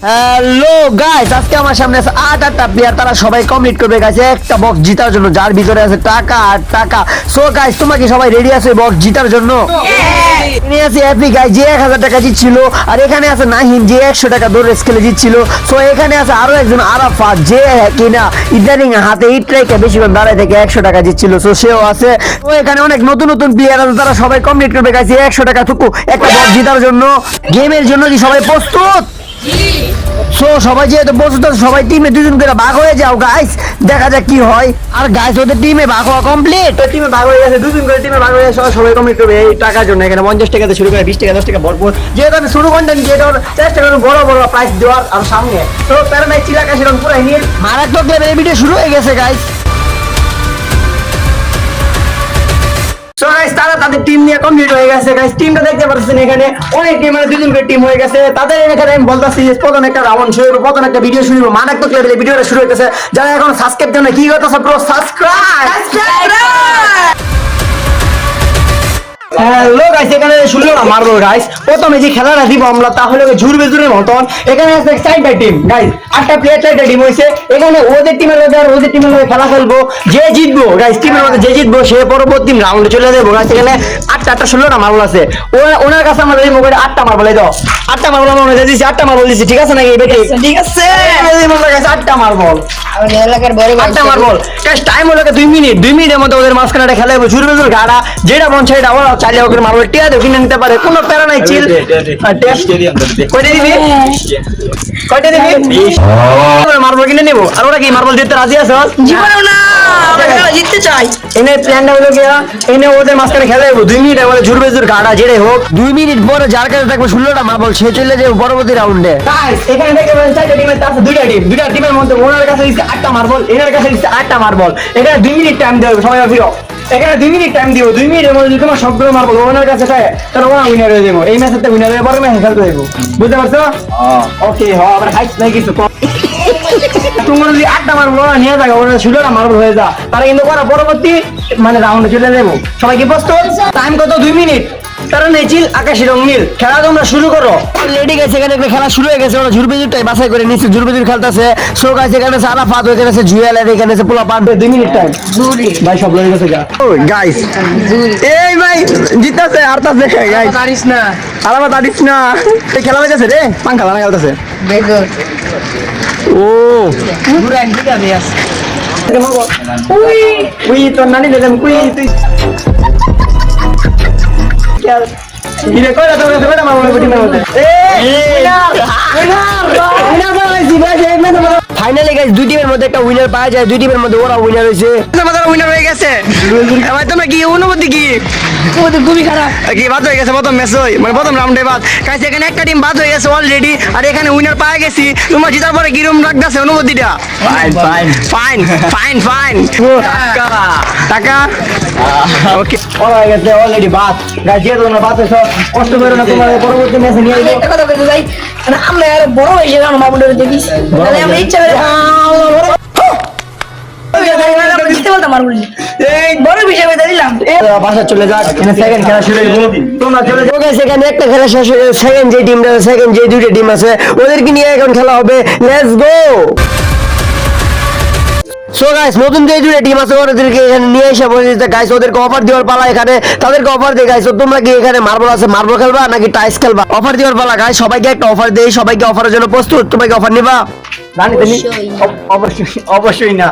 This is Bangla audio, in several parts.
হ্যালো গাইস, আজকে আমার সামনে আছে 8টা প্লেয়ার। তারা সবাই কমপ্লিট করবে গাইস একটা বক্স জিতার জন্য, যার ভিতরে আছে টাকা আর টাকা। সো গাইস, তোমরা কি সবাই রেডি আছো বক্স জিতার জন্য? এখানে আছে এপি গাইস, যে 1000 টাকা জিতছিল, আর এখানে আছে নাহিম, যে 100 টাকা দৌড় স্কেলে জিতছিল। সো এখানে আছে আরো একজন আরাফাত, যে কিনা ইদানিং হাতে ইট রেখে বেশিক্ষণ দাঁড়ায় থেকে 100 টাকা জিতছিল। সো সেও আছে। তো এখানে অনেক নতুন নতুন প্লেয়ার আছে, তারা সবাই কমপ্লিট করবে গাইস 100 টাকা থুকু একটা বক্স জিতার জন্য। গেমের জন্য কি সবাই প্রস্তুত? সো সবাই যেহেতু প্রস্তুত, সবাই টিমে দুজন করে ভাগ হয়ে যাও গাইস, দেখা যাক কি হয়। আর গাইস, ওদের টিমে ভাগ হওয়া কমপ্লিট, টিমে ভাগ হয়ে গেছে, দুজন করে টিমে ভাগ হয়ে গেছে। সবাই কমপ্লিট করবে এই টাকার জন্য। এখানে 50 টাকাতে শুরু করে 20 টাকা 10 টাকা ভরপুর। যেহেতু আমি শুরু কন্টেন্ট ক্রিয়েটর, চেষ্টা করুন বড় বড় প্রাইস দেওয়ার আর সামনে। তো প্যারামাই চিলাকা সেরকম পুরো নিয়ে মারাত্মক লেভেলের ভিডিও শুরু হয়ে গেছে গাইস। সো গাইস, তারা তাদের টিম নিয়ে কমপ্লিট হয়ে গেছে গাইস। টিমটা দেখতে পাচ্ছেন, এখানে অনেক টিম, মানে দুজন করে টিম হয়ে গেছে। তাদের এখানে আমি বলতাছি যে প্রথম একটা রাউন্ড শুরু হবে, প্রথম একটা ভিডিও শুরু হবে, মারাত্মক লেভেলের ভিডিওটা শুরু হইতেছে। যারা এখন সাবস্ক্রাইব দেন না, কি করতেছে ব্রো? সাবস্ক্রাইব। হ্যালো গাইস, এখানে শুনলো না মারবো গাইস। প্রথমে যে খেলাটা দিব আমরা, তাহলে ঝুরবে জুরের মতন। এখানে আছে চারটা টিম গাইস, 8টা প্লেয়ার, 4টা টিম হয়েছে। এখানে ওদের টিমের মধ্যে আর ওদের টিমের মধ্যে খেলা খেলবো। যে জিতবো গাইস, টিমের মধ্যে যে জিতবো সে পরবর্তী রাউন্ডে চলে যাবো গাইস। এখানে 8টা 16টা মার্বল আছে। ওনার কাছে আমাদের এই মোবাইলে 8টা মার্বল, এই দাও 8টা মার্বল আমরা দিয়েছি, 8টা মার্বল দিয়েছি, ঠিক আছে নাকি বেটি? ঠিক আছে, 8টা মার্বল, 8টা মার্বল গাইস। টাইম হলো 2 মিনিট। 2 মিনিটের মধ্যে ওদের মাঝখানে খেলা হবে। ঝুরবে জুর গাড়া, যেটা মন সেটা ওরা চালিয়ে ওকে মার্বল টিয়া দিয়ে কিনে নিতে পারে, কোনো প্যারা নাই। চিল কয়টা দিবি? কয়টা দিবি? মার্বল কিনে নিবো। আর ওরা কি মার্বল দিতে রাজি আছে? জীবনেও না, আমরা জিততে চাই। এনে প্ল্যানটা হলো কি, এনে ওদের মাঝখানে খেলা হবে 2 মিনিট। আমাদের ঝুরবে জুর গাড়া যেটাই হোক, 2 মিনিট পরে যার কাছে থাকবে 16টা মার্বল, সে চলে যাবে পরবর্তী রাউন্ডে। গাইস, এখানে দেখতে পাচ্ছেন 4টা টিমের আছে, 2টা টিম। 2টা টিমের মধ্যে ওনার কাছে দিচ্ছে 8টা মার্বল, এনার কাছে দিচ্ছে 8টা মার্বল। এখানে 2 মিনিট টাইম দেবে, সবাই ফিরো। এখানে 2 মিনিট টাইম দিব। 2 মিনিটের মধ্যে যদি তোমার সবগুলো মার্বল ওনার কাছে থাকে, তাহলে ওরা উইনার হয়ে যাবো। এই ম্যাচেতে উইনার হয়ে পরে ম্যাচ খেলতে যাবো, বুঝতে পারছো? ওকে, হ আবার হাইট নাই কিছু। তোমরা যদি 8টা মার্বল ওরা নিয়ে যাবে, ওরা 16টা মার্বল হয়ে যা, তারা কিন্তু ওরা পরবর্তী মানে রাউন্ডে চলে যাবো। সবাই কি প্রস্তুত? টাইম কত? 2 মিনিট। কারণ এই চিল আকাশি রং নীল, খেলা তোমরা শুরু করো। রেডি গেছে, এখানে একটা খেলা শুরু হয়ে গেছে। ওরা ঝুরবে জুরটাই বাছাই করে নিচ্ছে, ঝুরবে জুর খেলতেছে। সো গাইস, এখানে আছে আরাফাত, এখানে আছে জুয়েল, আর এখানে আছে পোলা পান। 2 মিনিট টাইম ভাই, সব লয়ে গেছে গা। ও গাইস, এই ভাই জিততাছে হারতাছে গাইস। পারিস না, আরাফাত আদিস না, এই খেলা হয়ে গেছে রে, পাঙ্খা লাগা খেলতেছে। দেখো ও পুরো এক দিকে আছে। উই তো নানি দেন কুই তুই খেল ইরে কইরা তো বেটা মারবো টিমের মধ্যে। ফাইনালি গাইস, 2 টিমের মধ্যে একটা উইনার পাওয়া যায়। 2 টিমের মধ্যে ওরা উইনার হয়েছে, আমাদের উইনার হয়ে গেছে। ভাই তোমরা কি অনুভূতি কি? খুবই খারাপ। কি বাদ হয়ে গেছে প্রথম ম্যাচ, মানে প্রথম রাউন্ডে বাদ গাইস। এখানে একটা টিম বাদ হয়ে গেছে অলরেডি, আর এখানে উইনার পাওয়া গেছি। তোমরা জিতার পরে কি রকম লাগতেছে অনুভূতিটা? Fine fine fine fine fine. টাকা ওকে, ওরা হয়ে গেছে অলরেডি বাদ গাইস। যেহেতু তোমরা বাদ হয়েছো, কষ্ট করো না, তোমাদের পরবর্তী ম্যাচে নিয়ে আসবো। একটা কথা বলতে চাই, মানে আমরা আর বড় হয়ে গেলাম, মামুনের দেখিস, তাহলে আমরা ইচ্ছা করে জিততে বলতাম। আর বলি এই বড় বিষয় বেঁধে দিলাম। বাসা চলে যাক, এখানে সেকেন্ড খেলা শুরু হইব। তোমরা চলে যাও গাইস, এখানে একটা খেলা শেষ হয়ে গেছে। সেকেন্ড যে টিমটা, সেকেন্ড যে 2টা টিম আছে, ওদেরকে নিয়ে এখন খেলা হবে। Let's go. সো গাইস, নতুন যে 2টা টিম আছে ওদেরকে এখানে নিয়ে এসে বসেছে গাইস। ওদেরকে অফার দেওয়ার পালা, এখানে তাদেরকে অফার দেয় গাইস। তোমরা কি এখানে মার্বল আছে, মার্বল খেলবা নাকি টাইস খেলবা? অফার দেওয়ার পালা গাইস, সবাইকে একটা অফার দেই। সবাইকে অফারের জন্য প্রস্তুত? তোমরা কি অফার নিবা? অবশ্যই অবশ্যই না।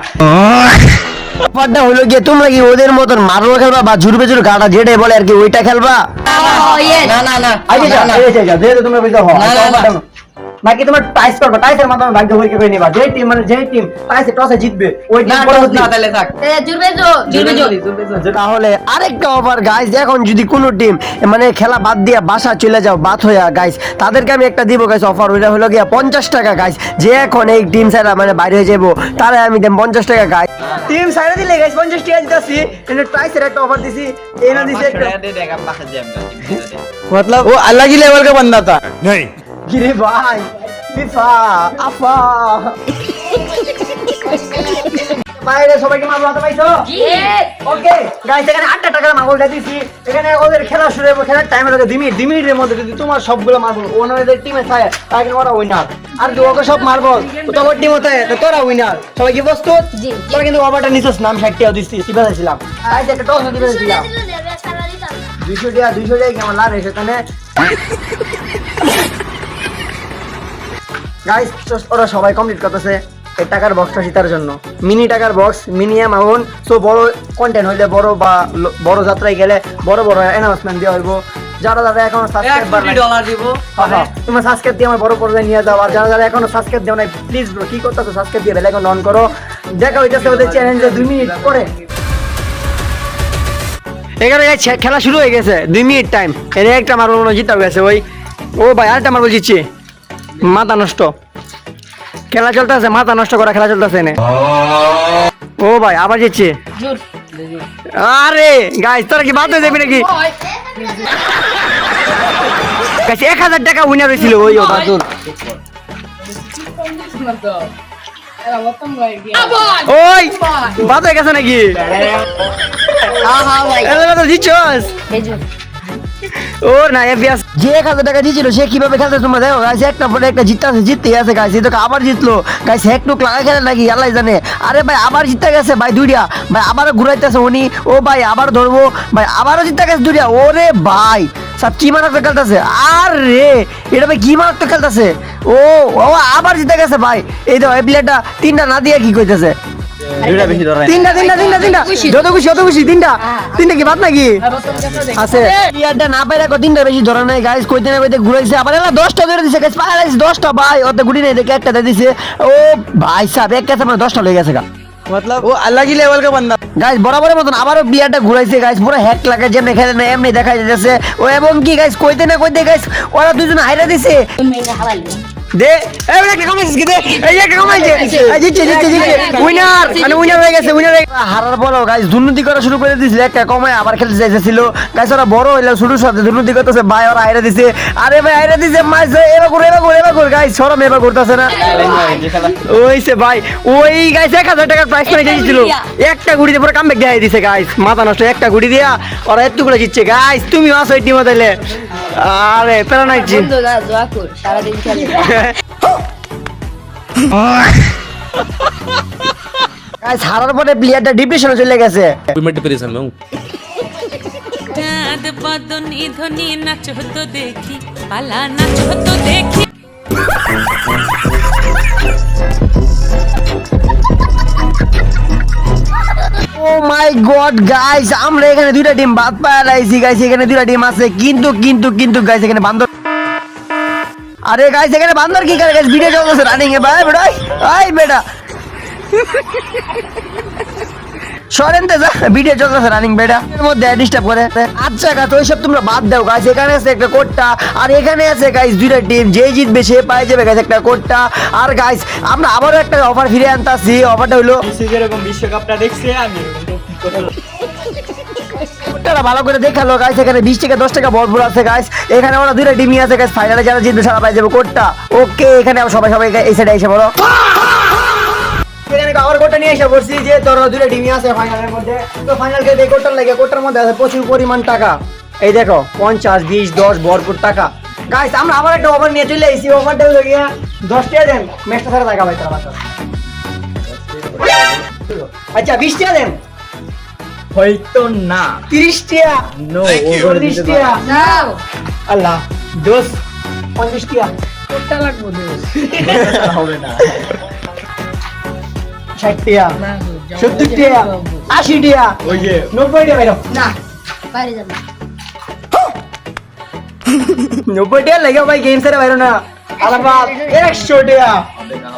অফারটা হলো গিয়ে, তোমরা কি ওদের মতন মার্বল খেলবা বা ঝুরবে জুর গাড়া যেটাই বলে আর কি, ওইটা খেলবা? না না না, যেহেতু তোমরা বুঝতে নাকি তোমার টাইস করবা, টাইসের মাধ্যমে ভাগ্য পরীক্ষা করে নিবা। যে টিম মানে যে টিম টাইসে টসে জিতবে, ওই টিম পরবর্তী। তাহলে থাক জুরবে জো। তাহলে আরেকটা অফার গাইস, এখন যদি কোনো টিম মানে খেলা বাদ দিয়া বাসা চলে যাও, বাদ হইয়া গাইস, তাদেরকে আমি একটা দিব গাইস অফার। ওইটা হলো গিয়া 50 টাকা গাইস। যে এখন এই টিম সাইরা মানে বাইরে হয়ে যাবো, তারে আমি দেব 50 টাকা গাইস। টিম সাইরা দিলে গাইস 50 টাকা দিতাছি। এনে টাইসের একটা অফার দিছি, এনা দিছে একটা मतलब वो अलग ही लेवल का बंदा था। नहीं गिरे भाई, फीफा, आफा বাইরে সবাইকে মারবো হাতে পাইছো ওকে গাইস এখানে 8টা টাকার মার্বল দিয়েছি এখানে ওদের খেলা শুরু হবে খেলার টাইম লাগে 2 মিনিটের মধ্যে যদি তোমার সবগুলো মার্বল ওনাদের টিমে থাকে তাহলে ওরা উইনার আর যদি ওকে সব মার্বল তোর টিম হতে তো তোরা উইনার সবাই কি প্রস্তুত তোরা কিন্তু ওভারটা নিছস নাম 60 টাকা দিছি কি বলেছিলাম গাইস একটা টস দিয়েছিলাম 200 টাকা কেমন লাভ এসে এখানে গাইস ওরা সবাই কমপ্লিট করতেছে এই টাকার বক্সটা জিতার জন্য মিনি টাকার বক্স মিনি অ্যামাউন্ট সো বড় কন্টেন্ট হইলে বড় বা বড় যাত্রায় গেলে বড় বড় অ্যানাউন্সমেন্ট দেওয়া হইব যারা যারা এখনো সাবস্ক্রাইব $1 দিব তোমার সাবস্ক্রাইব দিয়ে আমার বড় পর্যায়ে নিয়ে যাও আর যারা যারা এখনো সাবস্ক্রাইব দেও নাই প্লিজ ব্রো কি করতেছো সাবস্ক্রাইব দিয়ে বেল আইকন অন করো দেখা হইতাছে ওদের চ্যালেঞ্জে 2 মিনিট পরে এখানে খেলা শুরু হয়ে গেছে 2 মিনিট টাইম এনে একটা মারবো মনে জিতা গেছে ওই ও ভাই আরেকটা মারবো জিতছি মাথা নষ্ট খেলা চলতেছে মাথা নষ্ট করা খেলা চলতেছে এনে ও ভাই আবার জিতছে আরে গাইস তোরা কি বাদ হয়ে যাবি নাকি গাইস 1000 টাকা উইনার হয়েছিল ওই বাদুর ওই বাদ হয়ে গেছে নাকি জিতছস ও না এফবিএস যে 1000 টাকা দিয়েছিল সে কিভাবে খেলতে তোমরা দেখো গাইস একটা পরে একটা জিততে গেছে গাইস এই তো আবার জিতলো গাইস হেকটুক লাগা খেলে নাকি আল্লাহ জানে আরে ভাই আবার জিততে গেছে ভাই দুইটা ভাই আবারও ঘুরাইতেছে উনি ও ভাই আবার ধরবো ভাই আবারও জিততে গেছে দুইটা ওরে ভাই সব কি মারাত্মক খেলতেছে আরে এটা ভাই কি মারাত্মক খেলতেছে ও ও আবার জিতে গেছে ভাই এই তো এই প্লেয়ারটা 3টা না দিয়ে কি কইতেছে দুইটা বেশি ধরে তিনটা যত খুশি অত খুশি তিনটা কি বাদ নাকি আছে ইয়ারটা না পাইরা কো তিনটা বেশি ধরে নাই গাইস কইতে না কইতে ঘুরাইছে আবার এলা 10টা ধরে দিছে গাইস পাইলাইস 10টা ভাই ওতে গুডি নাই দেখে একটা দিয়ে দিছে ও ভাই সাহেব এক কাছে মানে 10টা লয়ে গেছে গা मतलब वो अलग ही लेवल का बंदा গাইস বরাবরের মতন আবারও বিয়ারটা ঘুরাইছে গাইস পুরো হ্যাক লাগে যেমনি খেলে না এমনি দেখা যাচ্ছে ও এবং কি গাইস কইতে না কইতে গাইস ওরা দুজন হাইরা দিছে দে এই একটা কমাইছিস কি দে এই একটা কমাইছে এই জিতছে উইনার মানে উইনার হয়ে গেছে হারার পরও গাইস দুর্নীতি করা শুরু করে দিয়েছিল একটা কমায় আবার খেলতে চাইছিল গাইস ওরা বড় হইলো শুরুর সাথে দুর্নীতি করতেছে ভাই ওরা হাইরা দিছে আরে ভাই হাইরা দিছে মাইস এবার করে গাইস সরম এবার করতেছে না ওইছে ভাই ওই গাইস 1000 টাকার প্রাইস পেয়ে গিয়েছিল একটা গুড়িতে পুরো কামব্যাক দেখাই দিছে গাইস মাথা নষ্ট একটা গুড়ি দিয়া ওরা এত করে জিতছে গাইস তুমি আসো এই টিমে তাইলে আরে পেরা নাই জি বন্ধু না দোয়া কর সারা দিন খেলে গাইস হারার পরে প্লেয়ারটা ডিপ্রেশনে চলে গেছে मैं डिप्रेशन में हूँ চাঁদ বদনি ধ্বনি নাচো তো দেখি পালা নাচো তো দেখি ও মাই গড গাইস আমরা এখানে দুইটা টিম বাদ পাইলাইছি গাইস এখানে দুইটা টিম আছে কিন্তু গাইস এখানে বান্দর আরে গাইস এখানে বান্দর কি করে গাইস ভিডিও চলতেছে রানিং এ ভাই বেটা এই বেটা সরেনতে যা ভিডিও চলতেছে রানিং বেটা এর মধ্যে ডিস্টার্ব করে আচ্ছা গাইস ওইসব তোমরা বাদ দাও গাইস এখানে আছে একটা কোটটা আর এখানে আছে গাইস দুইটা টিম যে জিতবে সে পায় যাবে গাইস একটা কোটটা আর গাইস আমরা আবারও একটা অফার ফিরে আনতাছি অফারটা হলো যেরকম বিশ্বকাপটা দেখছে আমি কোটটা ভালো করে দেখালো গাইস এখানে 20 টাকা 10 টাকা বড় আছে গাইস এখানে ওরা দুইটা টিমই আছে গাইস ফাইনালে যারা জিতবে সারা পাই যাবে কোটটা ওকে এখানে সবাই এই সাইডে এসে বলো এখানে আবার কোটটা নিয়ে এসে বলছি যে তোর দুইটা টিমই আছে ফাইনালের মধ্যে তো ফাইনাল খেলতে কোটটার লাগে কোটটার মধ্যে আছে প্রচুর পরিমাণ টাকা এই দেখো 50 20 10 ভরপুর টাকা গাইস আমরা আবার একটা অফার নিয়ে চলে এসেছি অফারটা হলো গিয়া 10 টাকা দেন ম্যাচটা সারা টাকা পাই তারা আচ্ছা 20 টাকা দেন হয়তো না 30 টাকা নো 40 টাকা নাও আল্লাহ 10 50 টাকা কোটটা লাগবো দোস হবে না 60 টাকা 70 টাকা 80 টাকা ওই যে 90 টাকা বাইরো না বাইরে যাব 90 টাকা লাগে ভাই গেম সেরা বাইরো না আলাবাদ 100 টাকা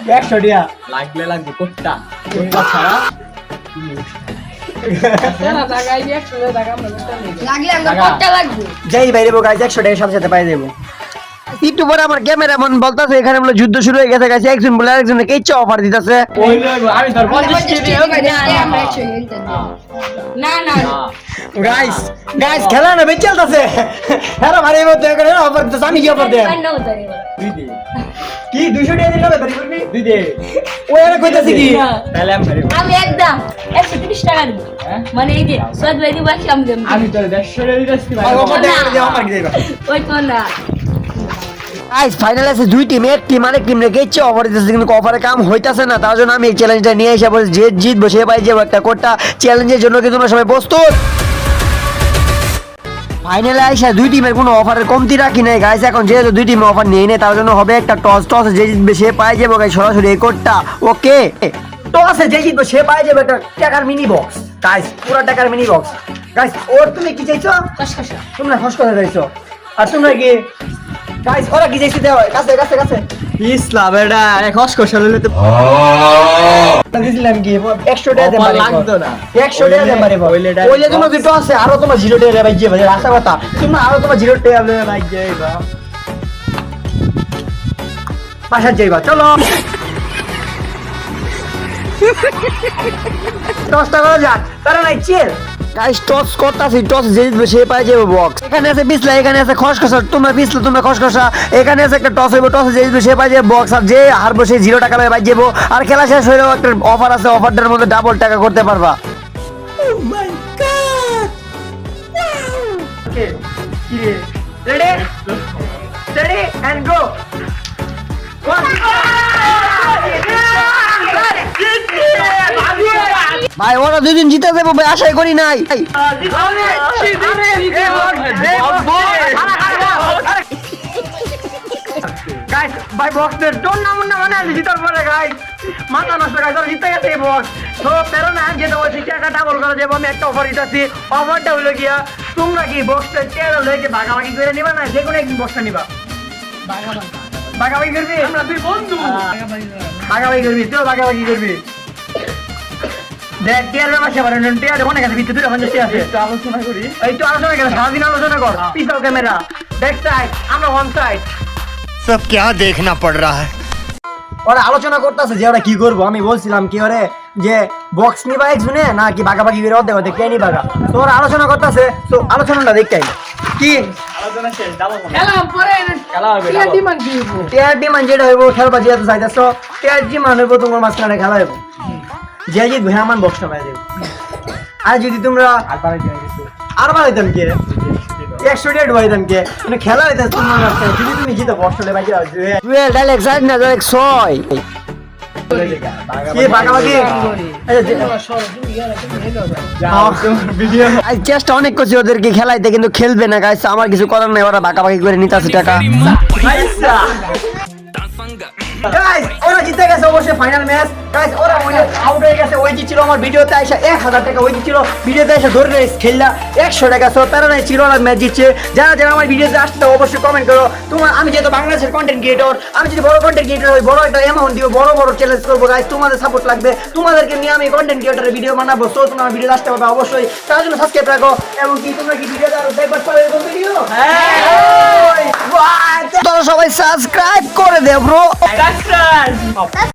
100 টাকা লাগবে কোটটা কোটটা ছাড়া লাগলে আমরা কোটটা লাগবে যাই বাইরে গাইস 100 টাকার সাথে সাথে পাই দেবো একটু পরে আমার ক্যামেরাম্যান বলতাছে এখানে বলে যুদ্ধ শুরু হয়ে গেছে গাইস, একজন বলে আরেকজনকে কেচ্চা অফার দিতেছে। ওই লোক, আমি তোর 50 কেজি না না গাইস গাইস খেলা না বেচ চলতেছে, হ্যাঁ ভাই এবার দেখো না অফার দিতেছে, আমি কি অফার দেব? দুই দে কি 200 টাকা দিলে হবে করবি? দুই দে ওই এর কইতাছে কি? তাহলে আমি ধরে আমি একদম 130 টাকা দিব হ্যাঁ? মানে এই যে সদ ভাই দিব আমি দেব আমি তোর 150 টাকা দিতেছি ভাই অফার দেব দিয়ে অফার কি দেবা? ওই তো না গাইস ফাইনাল আছে দুই টিম, এক টিম আরেক টিম রে কেচ্চা অফার দিতেছে কিন্তু অফারে কাম হইতাছে না, তার জন্য আমি এই চ্যালেঞ্জটা নিয়ে এসে বলছি যে জিতবো সে পাই যাবো একটা কোটা। চ্যালেঞ্জের জন্য কি তোমরা সবাই প্রস্তুত? ফাইনালে আইসা দুই টিমের কোনো অফারের কমতি রাখি নাই গাইস, এখন যেহেতু দুই টিমে অফার নিয়ে নেই তার জন্য হবে একটা টস, টসে যে জিতবে সে পাই যাবো গাইস সরাসরি এই কোডটা। ওকে টসে যে জিতবে সে পাই যাবে একটা টাকার মিনি বক্স গাইস, পুরো টাকার মিনি বক্স গাইস। ওর তুমি কি চাইছো? কসকসা তোমরা খস কথা চাইছো আর তোমরা কি গাইস ওরা কি চাইছে দেওয়া কাছে কাছে কাছে ইসলা বেটা এক কষ্ট হলে তো দিছিলাম কি 100 টাকা দেন অফার পারে লাগতো না। 100 টাকা দেন পারে ওইলে ডাইরেক্ট ওইলে তোমার দুটো আছে আরো তোমার 0 টাকা ভাই যে ভাই আশা কথা তোমরা আরো তোমার 0 টাকা ভাই যাইবা বাসা যাইবা চলো 10 টাকা যাক তারা নাই চিল গাইস টস করতাছি, টস যে জিতবে সে পাই যাবে বক্স। এখানে আছে পিছলা, এখানে আছে খসখসা, তোমরা পিছলা তোমরা খসখসা, এখানে আছে একটা টস হইব, টস যে জিতবে সে পাই যাবে বক্স, আর যে হারবো সে 0 টাকা পাই যাবো। আর খেলা শেষ হইলেও একটা অফার আছে, অফারটার মধ্যে ডাবল টাকা করতে পারবা। ও মাই গড ওকে কি রেডি রেডি এন্ড গো ভাই ওরা দুদিন জিতে যাবো ভাই, আশাই করি নাই। গাইস ভাই বক্সের টোন না মুন্না মানে জিতার পরে গাইস মাথা নষ্ট গাইস ওরা জিতে গেছে এই বক্স। তো তেরো না যেটা বলছি টাকা ডাবল করা যাবো, আমি একটা অফার দিতেছি, অফারটা হলো গিয়া তোমরা কি বক্সটা চেয়ার লইকে ভাগাভাগি করে নিবা না যে কোনো একদিন বক্সটা নিবা? ভাগাভাগি করবি? আমরা দুই বন্ধু ভাগাভাগি করবি, তুই ভাগাভাগি করবি। দেখ টিয়ার ব্যবসা করেন, টিয়ার অনেক আছে ভিতরে 250 আছে, একটু আলোচনা করি এই তো আলোচনা করে সারাদিন আলোচনা কর। পিছাও ক্যামেরা, ব্যাক সাইড, আমরা ওয়ান সাইড। सब क्या देखना पड़ रहा है। ওরা আলোচনা করতেছে যে ওরা কি করবো, আমি বলছিলাম কি ওরে যে বক্স নিবা একজনে না কি ভাগাভাগি করে অর্ধেক অর্ধেক কে নিবা। তো ওরা আলোচনা করতেছে, তো আলোচনাটা দেখতেই কি আলোচনা শেষ দাও খেলা পরে খেলা হবে কি ডিমান্ড কি টিয়ার ডিমান্ড যেটা হইব খেলবা যেহেতু চাইতেছ টিয়ার ডিমান্ড হইব তোমার মাঝখানে খেলা হইব, যে জিতবে হ্যাঁ আমার বক্সটা পাই দেব। আর যদি তোমরা আর পারে দিয়ে দিছি আর বাড়াইতাম কে 100 টাকা বাড়াইতাম কে মানে খেলা হইতাম তোমার মাঝখানে, যদি তুমি জিতো বক্সটা পাই যাও। জুয়েল ডাইরেক্ট সাইড না ডাইরেক্ট 6 কি ভাগাভাগি ভিডিও আজ চেষ্টা অনেক করছি ওদেরকে খেলাইতে কিন্তু খেলবে না গাইস, আমার কিছু করার নাই, ওরা ভাগাভাগি করে নিতে আছে টাকা। গাইস ওরা জিতে গেছে অবশ্যই ফাইনাল ম্যাচ। গাইস ওরা আউট হয়ে গেছে, ওই ছিল আমার ভিডিওতে আইসা 1000 টাকা, ওই ছিল ভিডিওতে এসে ধরে রেস খেললা 100 টাকা। সো তারা নাই ছিল না ম্যাচ জিতছে। যারা যারা আমার ভিডিওতে আসতে অবশ্যই কমেন্ট করো। তোমার আমি যেহেতু বাংলাদেশের কন্টেন্ট ক্রিয়েটর, আমি যদি বড় কন্টেন্ট ক্রিয়েটর হই, বড় একটা অ্যামাউন্ট দিব, বড় বড় চ্যালেঞ্জ করবো গাইস, তোমাদের সাপোর্ট লাগবে, তোমাদেরকে নিয়ে আমি কন্টেন্ট ক্রিয়েটরের ভিডিও বানাবো। সো তোমরা ভিডিও আসতে পারবে অবশ্যই, তার জন্য সাবস্ক্রাইব রাখো। এবং কি তোমরা কি ভিডিও আরো দেখবার পাবে এরকম ভিডিও? হ্যাঁ তোরা সবাই সাবস্ক্রাইব করে দে ব্রো। সাবস্ক্রাইব